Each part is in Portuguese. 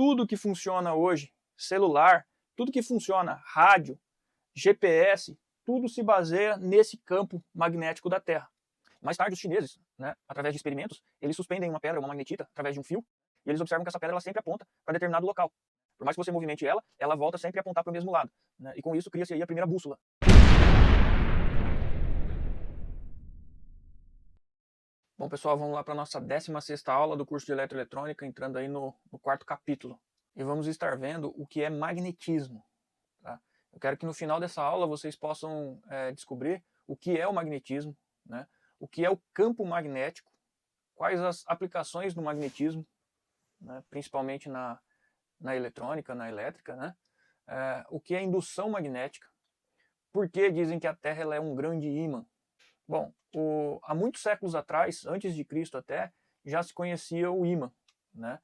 tudo que funciona hoje, celular, tudo que funciona, rádio, GPS, tudo se baseia nesse campo magnético da Terra. Mais tarde, os chineses, né, através de experimentos, eles suspendem uma pedra, uma magnetita, através de um fio, e eles observam que essa pedra ela sempre aponta para determinado local. Por mais que você movimente ela, ela volta sempre a apontar para o mesmo lado, né? E com isso cria-se aí a primeira bússola. Bom, pessoal, vamos lá para a nossa 16ª aula do curso de Eletroeletrônica, entrando aí no 4º capítulo. E vamos estar vendo o que é magnetismo. Tá? Eu quero que no final dessa aula vocês possam descobrir o que é o magnetismo, né? O que é o campo magnético, quais as aplicações do magnetismo, né? Principalmente na eletrônica, na elétrica, né? O que é indução magnética, por que dizem que a Terra ela é um grande ímã. Bom, há muitos séculos atrás, antes de Cristo até, já se conhecia o ímã, né?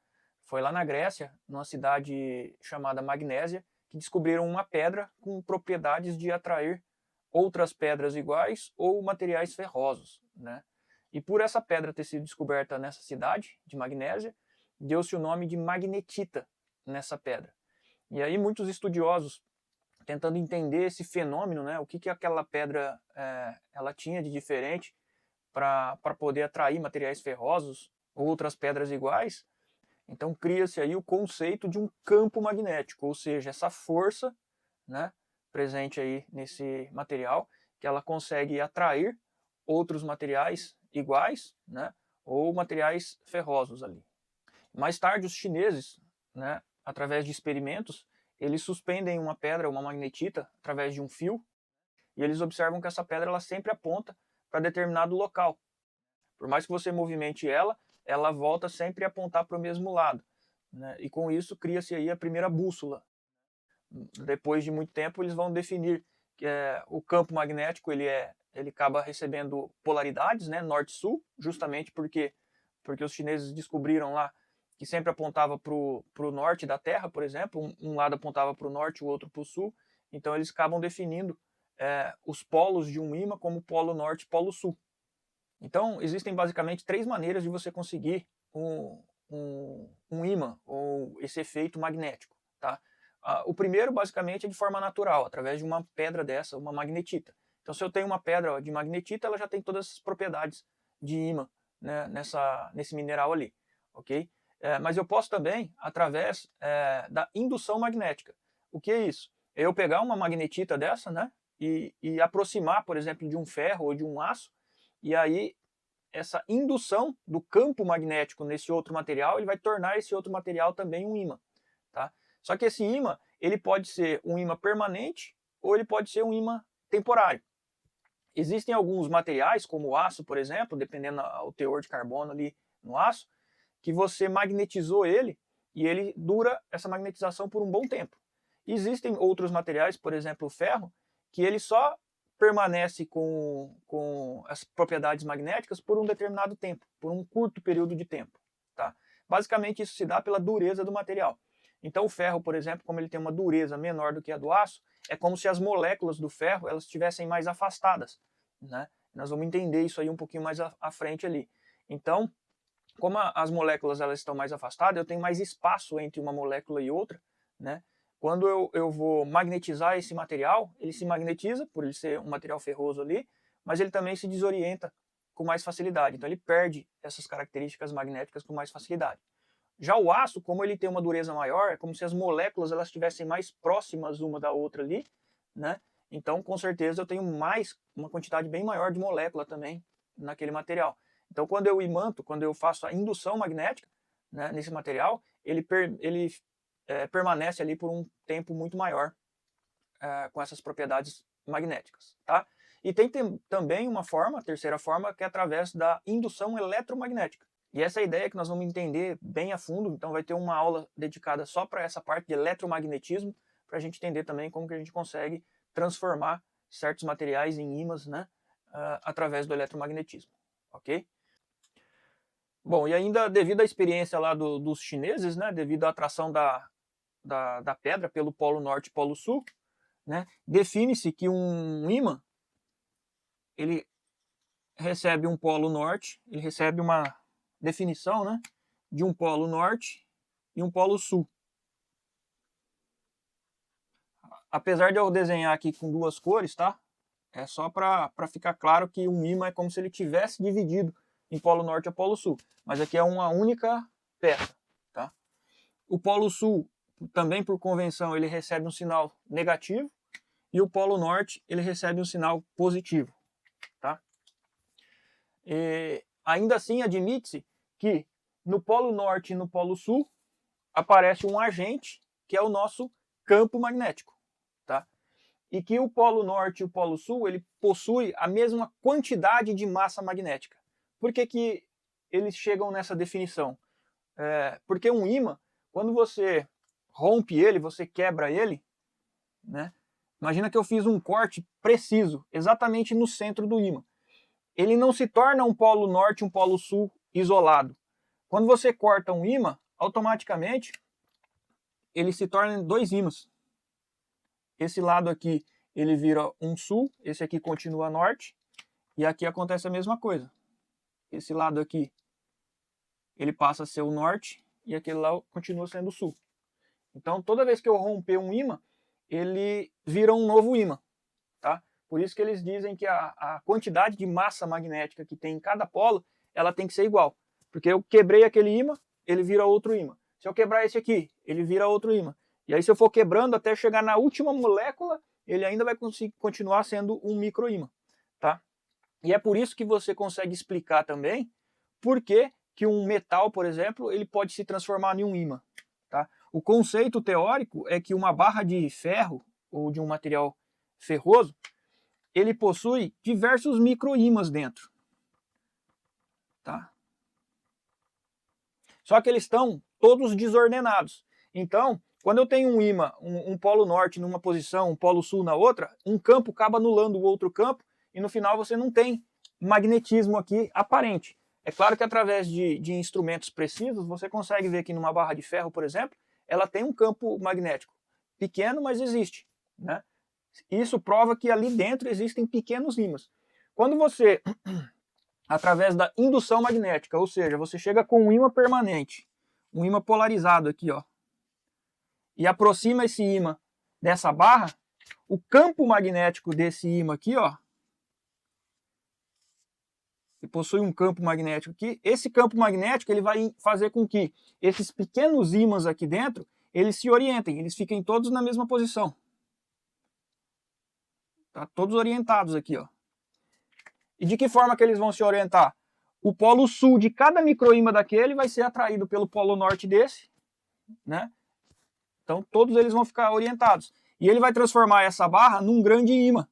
Foi lá na Grécia, numa cidade chamada Magnésia, que descobriram uma pedra com propriedades de atrair outras pedras iguais ou materiais ferrosos, né? E por essa pedra ter sido descoberta nessa cidade de Magnésia, deu-se o nome de magnetita nessa pedra. E aí muitos estudiosos, tentando entender esse fenômeno, né, o que aquela pedra ela tinha de diferente para poder atrair materiais ferrosos ou outras pedras iguais, então cria-se aí o conceito de um campo magnético, ou seja, essa força, né, presente aí nesse material, que ela consegue atrair outros materiais iguais, né, ou materiais ferrosos ali. Mais tarde os chineses, né, através de experimentos, eles suspendem uma pedra, uma magnetita, através de um fio, e eles observam que essa pedra ela sempre aponta para determinado local. Por mais que você movimente ela, ela volta sempre a apontar para o mesmo lado, né? E com isso cria-se aí a primeira bússola. Depois de muito tempo eles vão definir que o campo magnético ele acaba recebendo polaridades, né, norte-sul, justamente porque os chineses descobriram lá que sempre apontava para o norte da Terra, por exemplo, um lado apontava para o norte, o outro para o sul, então eles acabam definindo os polos de um ímã como polo norte e polo sul. Então existem basicamente 3 maneiras de você conseguir um ímã, ou esse efeito magnético. Tá? O primeiro basicamente é de forma natural, através de uma pedra dessa, uma magnetita. Então se eu tenho uma pedra de magnetita, ela já tem todas as propriedades de ímã, né, nesse mineral ali. Okay? Mas eu posso também através da indução magnética. O que é isso? É eu pegar uma magnetita dessa, né, e aproximar, por exemplo, de um ferro ou de um aço, e aí essa indução do campo magnético nesse outro material, ele vai tornar esse outro material também um ímã. Tá? Só que esse ímã, ele pode ser um ímã permanente ou ele pode ser um ímã temporário. Existem alguns materiais, como o aço, por exemplo, dependendo do teor de carbono ali no aço, que você magnetizou ele e ele dura essa magnetização por um bom tempo. Existem outros materiais, por exemplo o ferro, que ele só permanece com as propriedades magnéticas por um determinado tempo, por um curto período de tempo. Tá? Basicamente isso se dá pela dureza do material. Então o ferro, por exemplo, como ele tem uma dureza menor do que a do aço, é como se as moléculas do ferro elas estivessem mais afastadas. Né? Nós vamos entender isso aí um pouquinho mais à frente ali. Então, como as moléculas elas estão mais afastadas, eu tenho mais espaço entre uma molécula e outra, né? Quando eu vou magnetizar esse material, ele se magnetiza, por ele ser um material ferroso ali, mas ele também se desorienta com mais facilidade. Então ele perde essas características magnéticas com mais facilidade. Já o aço, como ele tem uma dureza maior, é como se as moléculas elas estivessem mais próximas uma da outra ali, né? Então, com certeza, eu tenho uma quantidade bem maior de molécula também naquele material. Então, quando eu imanto, quando eu faço a indução magnética, né, nesse material, ele permanece ali por um tempo muito maior com essas propriedades magnéticas. Tá? E tem também uma forma, a terceira forma, que é através da indução eletromagnética. E essa é a ideia que nós vamos entender bem a fundo, então vai ter uma aula dedicada só para essa parte de eletromagnetismo, para a gente entender também como que a gente consegue transformar certos materiais em ímãs, né, através do eletromagnetismo. Ok? Bom, e ainda devido à experiência lá dos chineses, né, devido à atração da pedra pelo polo norte e polo sul, né, define-se que um ímã ele recebe um polo norte, ele recebe uma definição, né, de um polo norte e um polo sul. apesar de eu desenhar aqui com duas cores, tá? É só para ficar claro que um ímã é como se ele tivesse dividido em polo norte e polo sul. Mas aqui é uma única peça, tá? O polo sul, também por convenção, ele recebe um sinal negativo. E o polo norte, ele recebe um sinal positivo, tá? E ainda assim, admite-se que no polo norte e no polo sul aparece um agente, que é o nosso campo magnético, tá? E que o polo norte e o polo sul, ele possui a mesma quantidade de massa magnética. Por que que eles chegam nessa definição? Porque um ímã, quando você rompe ele, você quebra ele, né? Imagina que eu fiz um corte preciso, exatamente no centro do ímã. Ele não se torna um polo norte e um polo sul isolado. Quando você corta um ímã, automaticamente ele se torna dois ímãs. Esse lado aqui ele vira um sul, esse aqui continua norte, e aqui acontece a mesma coisa. Esse lado aqui ele passa a ser o norte e aquele lá continua sendo o sul. Então toda vez que eu romper um ímã, ele vira um novo ímã, tá? Por isso que eles dizem que a quantidade de massa magnética que tem em cada polo, ela tem que ser igual. Porque eu quebrei aquele ímã, ele vira outro ímã. Se eu quebrar esse aqui, ele vira outro ímã. E aí se eu for quebrando até chegar na última molécula, ele ainda vai continuar sendo um microímã, tá? E é por isso que você consegue explicar também por que um metal, por exemplo, ele pode se transformar em um ímã, tá? O conceito teórico é que uma barra de ferro ou de um material ferroso, ele possui diversos microímãs dentro, tá? Só que eles estão todos desordenados. Então, quando eu tenho um ímã, um polo norte numa posição, um polo sul na outra, um campo acaba anulando o outro campo e no final você não tem magnetismo aqui aparente. É claro que através de instrumentos precisos, você consegue ver que numa barra de ferro, por exemplo, ela tem um campo magnético. Pequeno, mas existe, né? Isso prova que ali dentro existem pequenos ímãs. Quando você, através da indução magnética, ou seja, você chega com um ímã permanente, um ímã polarizado aqui, ó, e aproxima esse ímã dessa barra, o campo magnético desse ímã aqui, ó, que possui um campo magnético aqui, esse campo magnético ele vai fazer com que esses pequenos ímãs aqui dentro, eles se orientem, eles fiquem todos na mesma posição. Tá? Todos orientados aqui, ó. E de que forma que eles vão se orientar? O polo sul de cada microímã daquele vai ser atraído pelo polo norte desse, né? Então todos eles vão ficar orientados. E ele vai transformar essa barra num grande ímã,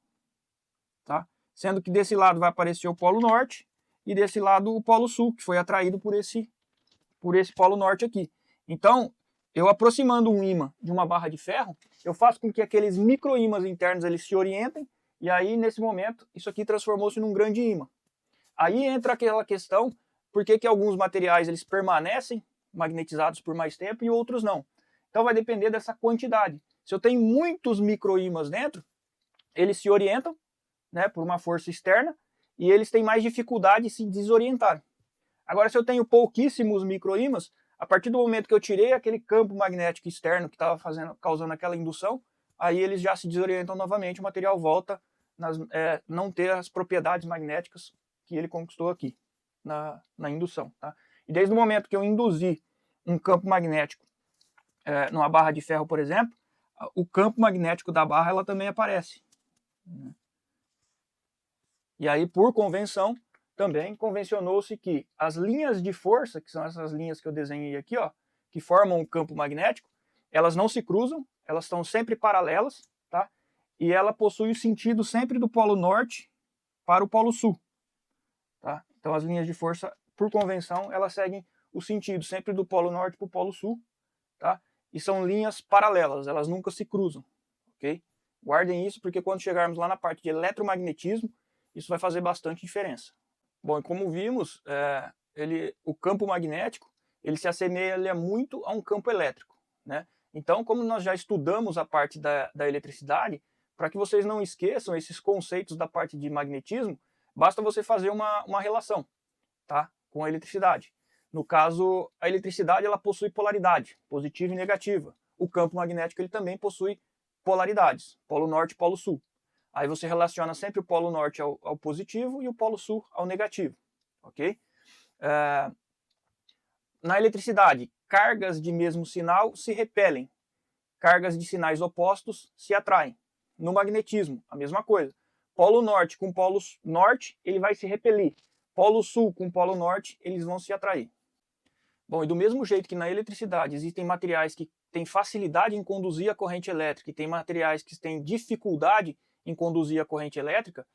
tá? Sendo que desse lado vai aparecer o polo norte e desse lado o polo sul, que foi atraído por esse polo norte aqui. Então, eu aproximando um ímã de uma barra de ferro, eu faço com que aqueles microímãs internos eles se orientem, e aí nesse momento isso aqui transformou-se num grande ímã. Aí entra aquela questão, por que alguns materiais eles permanecem magnetizados por mais tempo e outros não. Então vai depender dessa quantidade. Se eu tenho muitos microímãs dentro, eles se orientam, né, por uma força externa e eles têm mais dificuldade de se desorientar. Agora, se eu tenho pouquíssimos microímãs, a partir do momento que eu tirei aquele campo magnético externo que estava causando aquela indução, aí eles já se desorientam novamente, o material volta a não ter as propriedades magnéticas que ele conquistou aqui na indução. Tá? E desde o momento que eu induzi um campo magnético numa barra de ferro, por exemplo, o campo magnético da barra ela também aparece. E aí, por convenção, também convencionou-se que as linhas de força, que são essas linhas que eu desenhei aqui, ó, que formam o campo magnético, elas não se cruzam, elas estão sempre paralelas, tá? E ela possui o sentido sempre do polo norte para o polo sul, tá? Então as linhas de força, por convenção, elas seguem o sentido sempre do polo norte para o polo sul, tá? E são linhas paralelas, elas nunca se cruzam, ok? Guardem isso porque quando chegarmos lá na parte de eletromagnetismo, isso vai fazer bastante diferença. Bom, e como vimos, o campo magnético ele se assemelha muito a um campo elétrico, né? Então, como nós já estudamos a parte da eletricidade, para que vocês não esqueçam esses conceitos da parte de magnetismo, basta você fazer uma relação, tá? Com a eletricidade. No caso, a eletricidade ela possui polaridade, positiva e negativa. O campo magnético ele também possui polaridades, polo norte e polo sul. Aí você relaciona sempre o polo norte ao positivo e o polo sul ao negativo, ok? Na eletricidade, cargas de mesmo sinal se repelem, cargas de sinais opostos se atraem. No magnetismo, a mesma coisa. Polo norte com polo norte, ele vai se repelir. Polo sul com polo norte, eles vão se atrair. Bom, e do mesmo jeito que na eletricidade existem materiais que têm facilidade em conduzir a corrente elétrica e tem materiais que têm dificuldade em conduzir a corrente elétrica,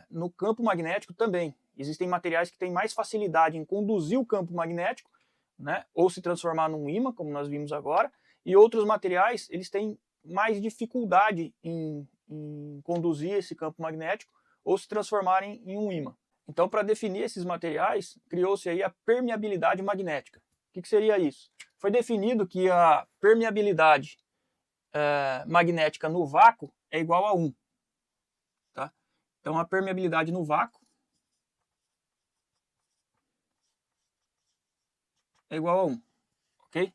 no campo magnético também. Existem materiais que têm mais facilidade em conduzir o campo magnético, né, ou se transformar num ímã, como nós vimos agora, e outros materiais eles têm mais dificuldade em conduzir esse campo magnético ou se transformarem em um ímã. Então, para definir esses materiais, criou-se aí a permeabilidade magnética. O que seria isso? Foi definido que a permeabilidade magnética no vácuo é igual a 1. Tá? Então, a permeabilidade no vácuo é igual a 1. Ok?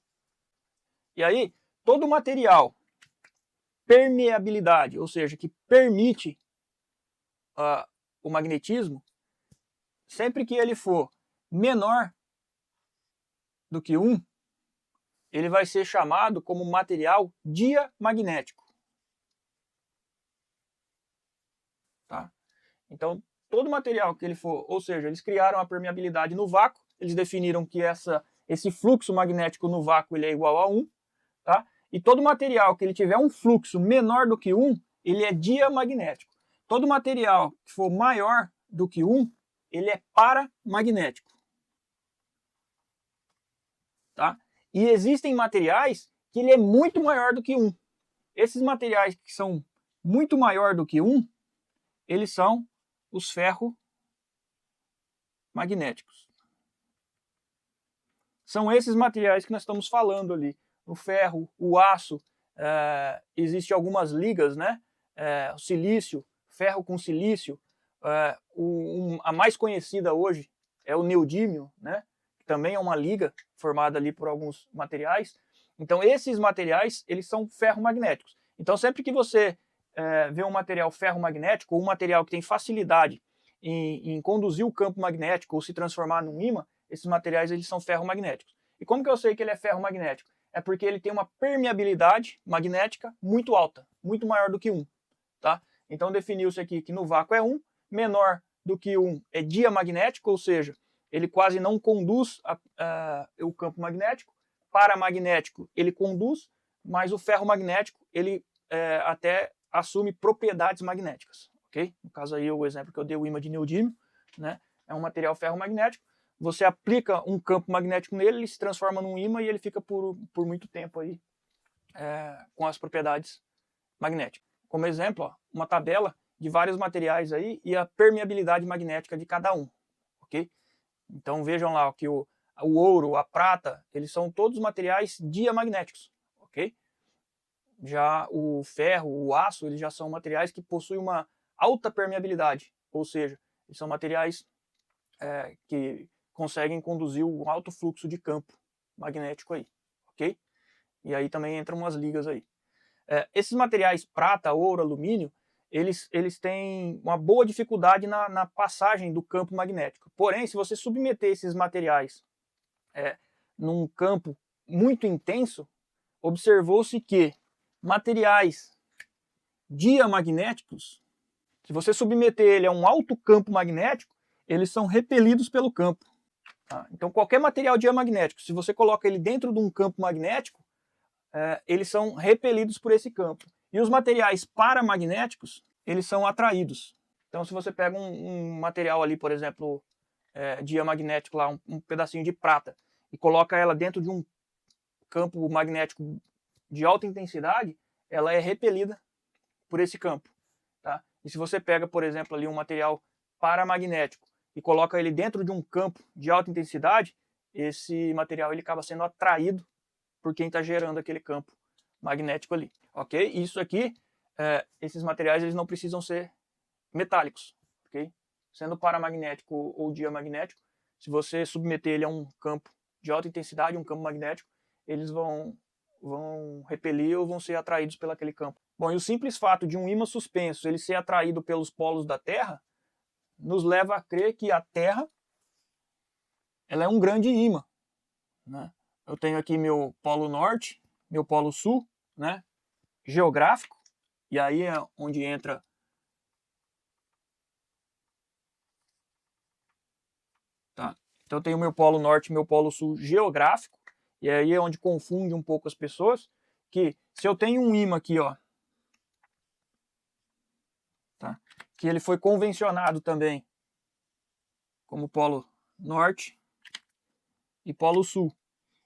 E aí, todo material permeabilidade, ou seja, que permite o magnetismo, sempre que ele for menor do que 1, ele vai ser chamado como material diamagnético. Tá? Então, todo material que ele for, ou seja, eles criaram a permeabilidade no vácuo, eles definiram que esse fluxo magnético no vácuo ele é igual a 1, tá? E todo material que ele tiver um fluxo menor do que 1, ele é diamagnético. Todo material que for maior do que 1, ele é paramagnético. Tá? E existem materiais que ele é muito maior do que 1. Esses materiais que são muito maior do que 1, eles são os ferromagnéticos. São esses materiais que nós estamos falando ali. O ferro, o aço, existem algumas ligas, né? O silício, ferro com silício. A mais conhecida hoje é o neodímio, né? Que também é uma liga formada ali por alguns materiais. Então esses materiais, eles são ferromagnéticos. Então sempre que você vê um material ferromagnético, ou um material que tem facilidade em conduzir o campo magnético ou se transformar num ímã, esses materiais eles são ferromagnéticos. E como que eu sei que ele é ferromagnético? É porque ele tem uma permeabilidade magnética muito alta, muito maior do que 1. Tá? Então definiu-se aqui que no vácuo é 1, menor do que 1 é diamagnético, ou seja, ele quase não conduz o campo magnético. Paramagnético ele conduz, mas o ferromagnético ele até assume propriedades magnéticas. Okay? No caso aí, o exemplo que eu dei, o ímã de neodímio, né? É um material ferromagnético. Você aplica um campo magnético nele, ele se transforma num ímã e ele fica por muito tempo aí com as propriedades magnéticas. Como exemplo, ó, uma tabela de vários materiais aí e a permeabilidade magnética de cada um. Ok? Então vejam lá que o ouro, a prata, eles são todos materiais diamagnéticos. Ok? Já o ferro, o aço, eles já são materiais que possuem uma alta permeabilidade, ou seja, eles são materiais que conseguem conduzir um alto fluxo de campo magnético aí, ok? E aí também entram umas ligas aí. Esses materiais prata, ouro, alumínio, eles têm uma boa dificuldade na passagem do campo magnético. Porém, se você submeter esses materiais num campo muito intenso, observou-se que materiais diamagnéticos, se você submeter ele a um alto campo magnético, eles são repelidos pelo campo. Tá? Então qualquer material diamagnético, se você coloca ele dentro de um campo magnético, eles são repelidos por esse campo. E os materiais paramagnéticos, eles são atraídos. Então se você pega um material ali, por exemplo, diamagnético lá, um pedacinho de prata, e coloca ela dentro de um campo magnético de alta intensidade, ela é repelida por esse campo. Tá? E se você pega, por exemplo, ali um material paramagnético e coloca ele dentro de um campo de alta intensidade, esse material ele acaba sendo atraído por quem está gerando aquele campo magnético ali. Ok? Isso aqui, esses materiais eles não precisam ser metálicos. Ok? Sendo paramagnético ou diamagnético, se você submeter ele a um campo de alta intensidade, um campo magnético, eles vão vão repelir ou vão ser atraídos pelo aquele campo. Bom, e o simples fato de um ímã suspenso ele ser atraído pelos polos da Terra nos leva a crer que a Terra ela é um grande ímã, né? Eu tenho aqui meu polo norte, meu polo sul, né, geográfico, e aí é onde entra tá? Então eu tenho meu polo norte e meu polo sul geográfico, e aí é onde confunde um pouco as pessoas, que se eu tenho um ímã aqui, ó, tá? Que ele foi convencionado também como polo norte e polo sul.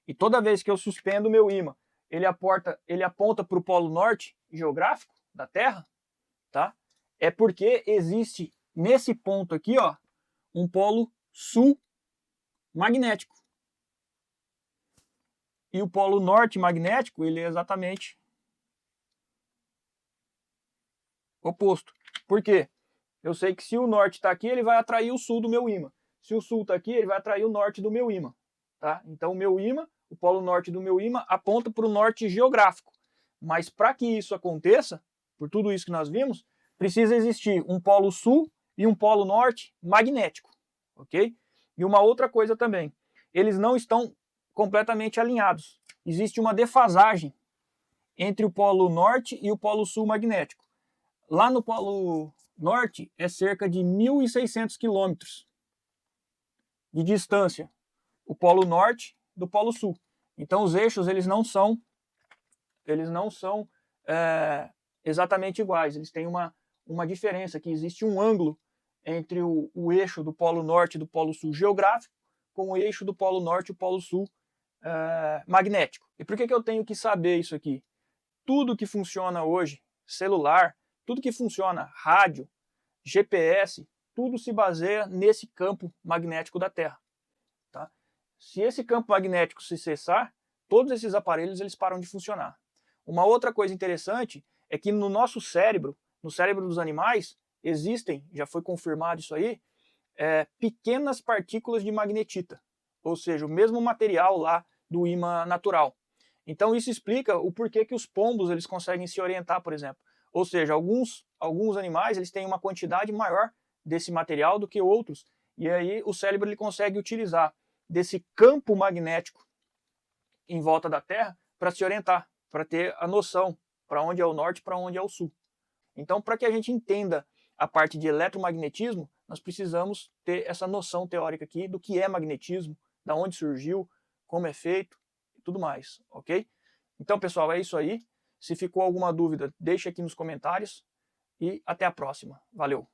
E toda vez que eu suspendo o meu ímã, ele aponta para o polo norte geográfico da Terra, tá? É porque existe nesse ponto aqui, ó, um polo sul magnético. E o polo norte magnético, ele é exatamente oposto. Por quê? Eu sei que se o norte está aqui, ele vai atrair o sul do meu ímã. Se o sul está aqui, ele vai atrair o norte do meu ímã. Tá? Então o meu ímã, o polo norte do meu ímã, aponta para o norte geográfico. Mas para que isso aconteça, por tudo isso que nós vimos, precisa existir um polo sul e um polo norte magnético. Ok? E uma outra coisa também, eles não estão completamente alinhados. Existe uma defasagem entre o polo norte e o polo sul magnético. Lá no polo norte é cerca de 1.600 quilômetros de distância, o polo norte do polo sul. Então os eixos eles não são exatamente iguais, eles têm uma diferença, que existe um ângulo entre o eixo do polo norte e do polo sul geográfico com o eixo do polo norte e o polo sul magnético. E por que eu tenho que saber isso aqui? Tudo que funciona hoje, celular, tudo que funciona, rádio, GPS, tudo se baseia nesse campo magnético da Terra. Tá? Se esse campo magnético se cessar, todos esses aparelhos eles param de funcionar. Uma outra coisa interessante é que no nosso cérebro, no cérebro dos animais, existem, já foi confirmado isso aí, pequenas partículas de magnetita, ou seja, o mesmo material lá do ímã natural. Então isso explica o porquê que os pombos eles conseguem se orientar, por exemplo. Ou seja, alguns animais eles têm uma quantidade maior desse material do que outros, e aí o cérebro ele consegue utilizar desse campo magnético em volta da Terra para se orientar, para ter a noção para onde é o norte e para onde é o sul. Então, para que a gente entenda a parte de eletromagnetismo, nós precisamos ter essa noção teórica aqui do que é magnetismo, da onde surgiu, como é feito e tudo mais, ok? Então, pessoal, é isso aí. Se ficou alguma dúvida, deixe aqui nos comentários e até a próxima. Valeu!